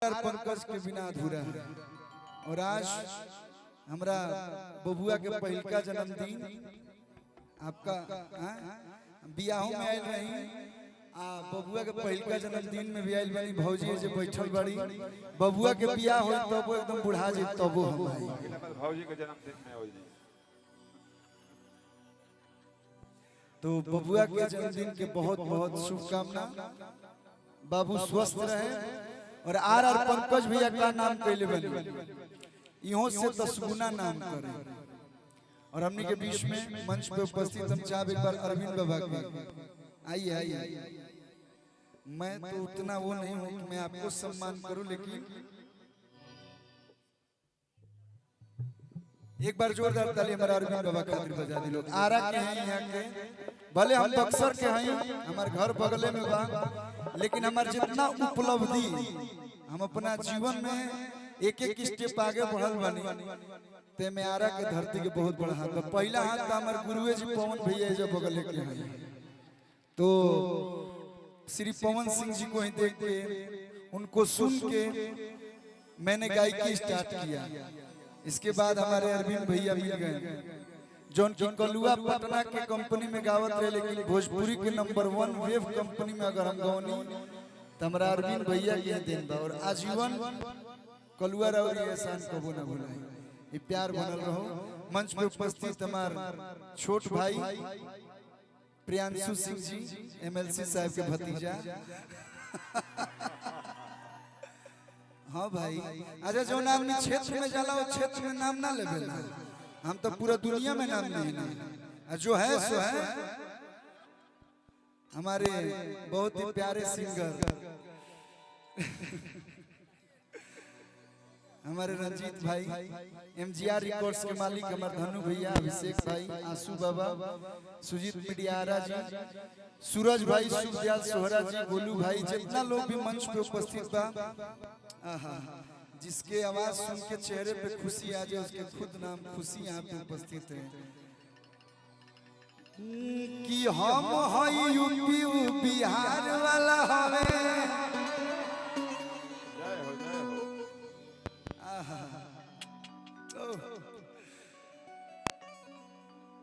पंकज के बिना अधूरा है। और आज हमरा बबुआ के पहल का जन्मदिन आपका बियाहों में आयल रही बबुआ के पहल का जन्मदिन में भी आयल बनी भौजी जे बैठल बड़ी बबुआ के बियाह हो तब एकदम बुढ़ा जे तबो हम भौजी के जन्मदिन में हो जी। तो बबुआ के जन्मदिन के बहुत बहुत शुभकामना। बाबू स्वस्थ रहे और आर पंकज भैया का नाम कैले बनी इहों से 10 गुना नाम करे। और हमने के बीच में मंच पे उपस्थित हम चाहे एक बार अरविंद बाबा के आइए आइए। मैं तो उतना वो नहीं हूँ कि मैं आपको सम्मान करूं, लेकिन एक बार जोरदार ताली हमारे अरविंद बाबा खातिर बजा दी। लोग आरा के हैं यहाँ के, भले हम बक्सर के हैं, हमारे घर बगले में बा, लेकिन हमारे जितना उपलब्धि हम अपना जीवन में एक एक स्टेप आगे बढ़ल बनी ते में आरा के धरती के बहुत बड़ा हाथ। पहला हाथ तो हमारे गुरुए जी पवन भैया जो बगले के हैं, तो श्री पवन सिंह जी को ही देख के उनको सुन के मैंने गायकी स्टार्ट किया। इसके बाद हमारे अरविंद भैया मिल गए जो उनकी कलुआ पटना के कंपनी में गावत रहे, लेकिन भोजपुरी के नंबर 1 वेव कंपनी में अगर हम गौनी तो हमारा अरविंद भैया के दिन बा। और आजीवन कलुआ रहो एहसान कबो न भुलाई, ये प्यार बनल रहो। मंच पे उपस्थित हमार छोट भाई प्रियांशु सिंह जी MLC साहब के भतीजा। हाँ भाई, अच्छा जो नाम क्षेत्र में जाला वो क्षेत्र में नाम ना लेवेला, हम तो पूरा दुनिया में नाम नहीं ना, जो है सो है। हमारे बहुत ही प्यारे सिंगर हमारे रंजीत भाई, MGR रिकॉर्ड्स के मालिक हमारे धनु भैया, अभिषेक भाई, आंसू बाबा, सुजीत मिडियारा जी, सूरज भाई, सुखदयाल सोहरा जी, गोलू भाई, जितना लोग भी मंच पे उपस्थित बा, जिसके आवाज सुन के चेहरे पे खुशी आ जाए उसके खुद नाम खुशी यहाँ पे उपस्थित है। कि हम हई यूपी बिहार वाला हवे,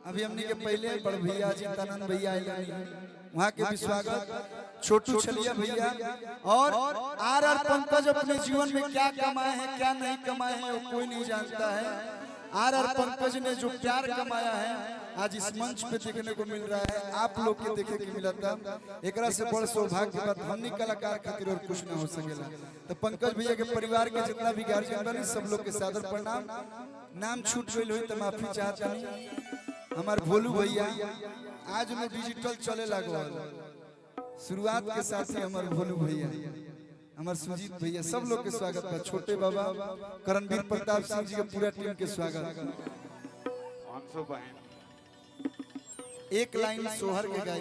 अभी हमने के पहले बड़ भैया जी तनन भैया वहाँ के भी स्वागत, छोटू छलिया भैया। और आर पंकज अपने जीवन में क्या कमाए हैं क्या नहीं कमाए हैं वो कोई नहीं जानता है। आर पंकज ने जो प्यार कमाया है आज इस मंच पे देखने को मिल रहा है, आप लोग के देखे के मिला था। एकरा से बड़ सौभाग्य की बात हमनी कलाकार खातिर और कुछ ना हो सकेला। तो पंकज भैया के परिवार के जितना भी गार्जियन बनी सब लोग के सादर प्रणाम। नाम छूट गई हुई तो माफी चाहता नहीं। हमारे भोलू भैया आज में डिजिटल चले लगो, शुरुआत के साथ ही हमारे भोलू भैया, हमारे सुजीत भैया, सब लोग के स्वागत है। छोटे बाबा करणवीर प्रताप सिंह जी के पूरा टीम के स्वागत। एक लाइन सोहर के गाय,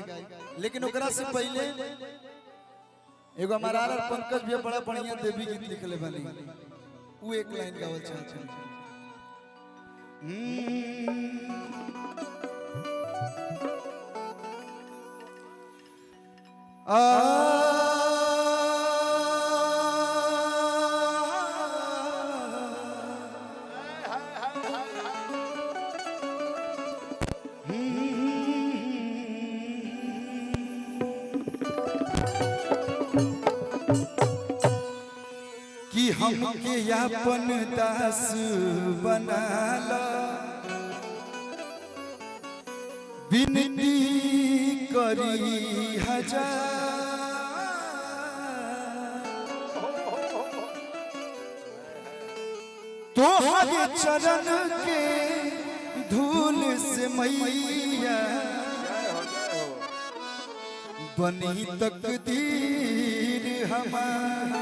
लेकिन ओकरा से पहले एगो हमारा आर पंकज भी बड़ा बढ़िया देवी गीत लिखले बनी, वो एक लाइन गावल चाहते हैं। कि हमके अपन दास बनाला, विनती करी हजार, तोहरे चरण के धूल से मैया बनी तकदीर हमार।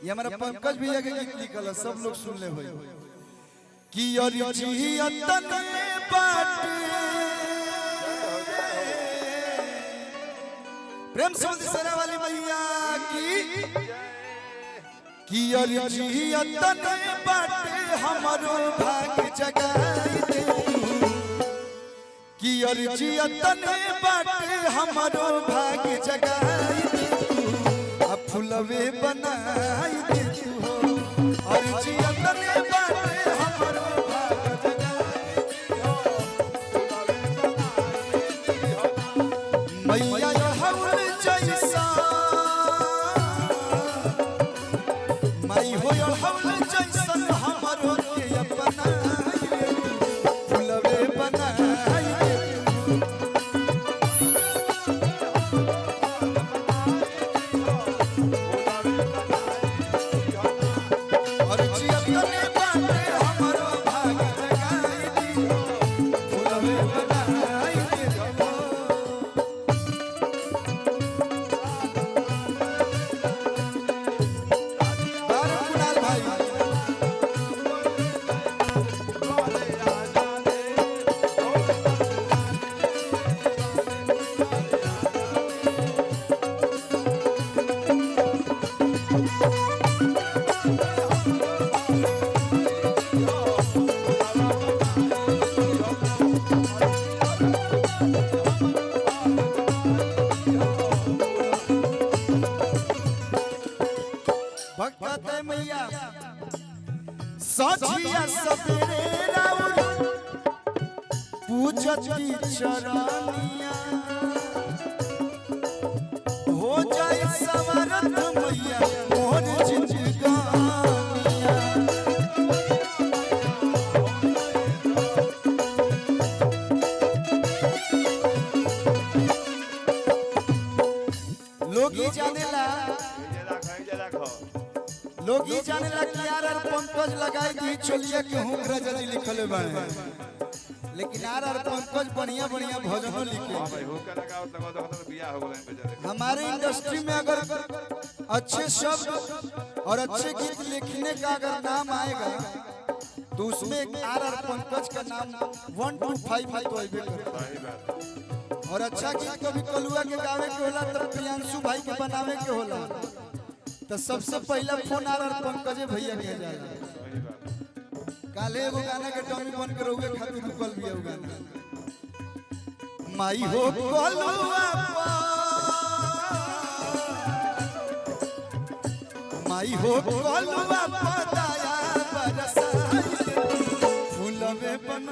ये हमारा पंकज भैया के गीत लिखल है, सब लोग सुन ले हो कि अरिजियतन बात प्रेम से सरा वाली मैया की अरिजियतन बात हमारो भाग जगाई दे, कि अर्जिया तने बाटे हमारो भाग जगाई दे तू आ फुलवे बनाई दे तू हो अर्जिया तने बाटे हमारो भाग जगाई दे हो मैया हौल जैसा माई हो हौल जैसन हमारो के अपना फुलवे बनाई मैया सजिया सबेरे राउर पूजत की चरनिया हो जाए सवरत मैया मोर जिंदगानिया लोग ही जानेला लोग ही जाने लगे यार पंकज लगाई दी चलिए के हूं रजनी लिखले बाड़े लेकिन यार पंकज बढ़िया बढ़िया भजनों लिखे हां भाई होकर लगाओ तो बियाह हो गए बेचारे हमारे इंडस्ट्री में अगर अच्छे शब्द और अच्छे गीत लिखने का अगर नाम आएगा तो उसमें आर पंकज का नाम 1 to 5 में तो आएगा और अच्छा गीत कभी कलुआ के गावे के होला तो प्रियांशु भाई के बनावे के होला तो सबसे पहला फोन आ रहा पंकजे भैया के जाएगा काले एगो गाना के टॉमी बन के रहुए खातिर रुकल भी है गाना माई हो कलुआ माई हो कलुआ पदाया बरसाई फूल में बन